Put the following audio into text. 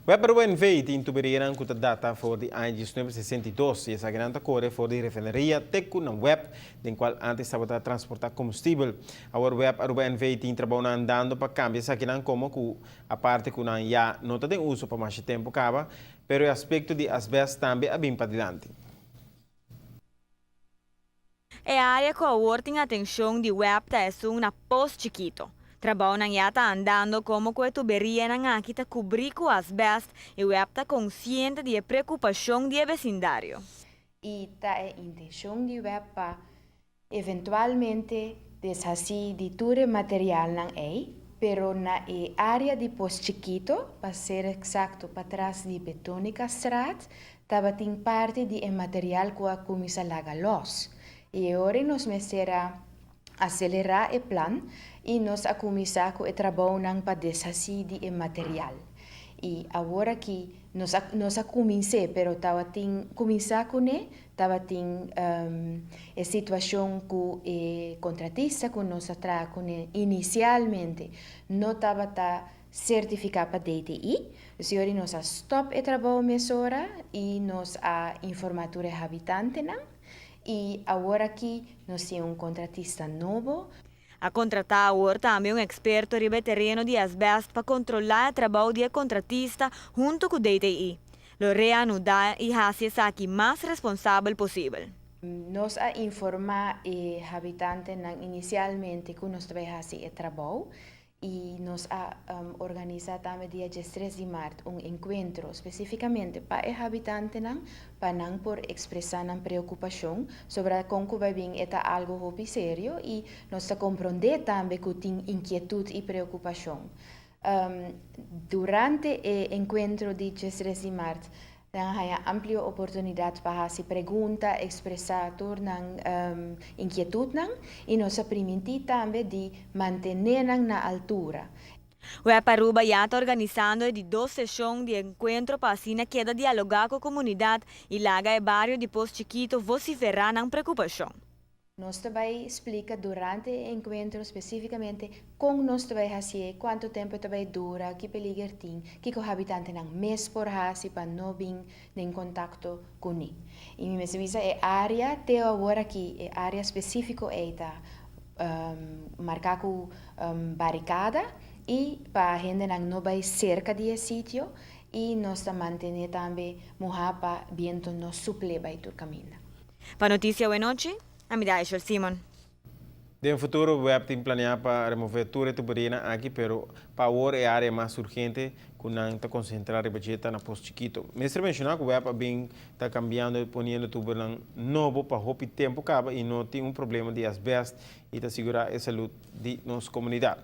We hebben een wet in Tuberien com a data voor de ano 1962 e essa grande corre voor de refineria tecu na web den qual antes estava a transportar combustível. Our web aruba een wet in trabalho andando para cambiar essa grande como que a parte que não já não tem uso para mais tempo cava, pero o aspecto de asbestos também é bem para adiante. É a área que a tem atenção de web é uma pós chiquito. Trabalho na yata andando como que tuberia na aqui tá cobrir com asbesto e web tá consciente de preocupação de vecindário. E tá a intenção de web para eventualmente deshacer de todo material não é, pero na área de pós chiquito, para ser exato, para trás de Betônica Straat, estava tem parte de material que a começa a lagar los. E agora nós começamos a acelerar o plano e nós a começar com o trabalho para deshacer de material. E agora que nós a comecei, pero estava tem começar com ele, estava tem a situação com o contratista que nós trabalha com ele inicialmente não estava certificado para DTI, então nós a stop o trabalho mesora e nós a informatura habitante não. E agora que nós temos contratista novo. A contratar agora também experto ribe terreno de asbesto para controlar o trabalho de contratista junto com o DTI. Lo reanudar e fazer aqui mais responsável possível. Nós a informar o habitante inicialmente que nós vai fazer o trabalho e nós a organizar também dia 13 de março encontro especificamente para o habitante para não por expressar a preocupação sobre como vai vir algo hobby sério e nós a compreender também que tem inquietude e preocupação. Durante o encontro de 13 de março há ampla oportunidade para fazer perguntas, expressar inquietude e nós permitir também de manter na altura. O Aruba já está organizando de 2 sessões de encontro para assim queda dialogar com a comunidade e laga o bairro de Pós Chiquito vociferar na preocupação. Nós também explica durante o encontro especificamente como nós vai fazer, quanto tempo vai durar, que peligro tem, que o habitante não mês por fazer para não vir em contato com ele. E me avisa é área até agora que é área específica é marcar com barricada e para a gente não vai cerca de sítio e nós manter também morrer para viento não suple vai do caminho. Para notícia boa noite. Amidade, Simon. No futuro, o web tem planeado para remover toda a tuberina aqui, pero para agora é a área mais urgente que não está concentrar a budget na Pós Chiquito. Mestre mencionou que o web está cambiando, ponendo tuberina novo para roubar tempo acaba e não tem problema de asbesto e está segurar a saúde de nossa comunidade.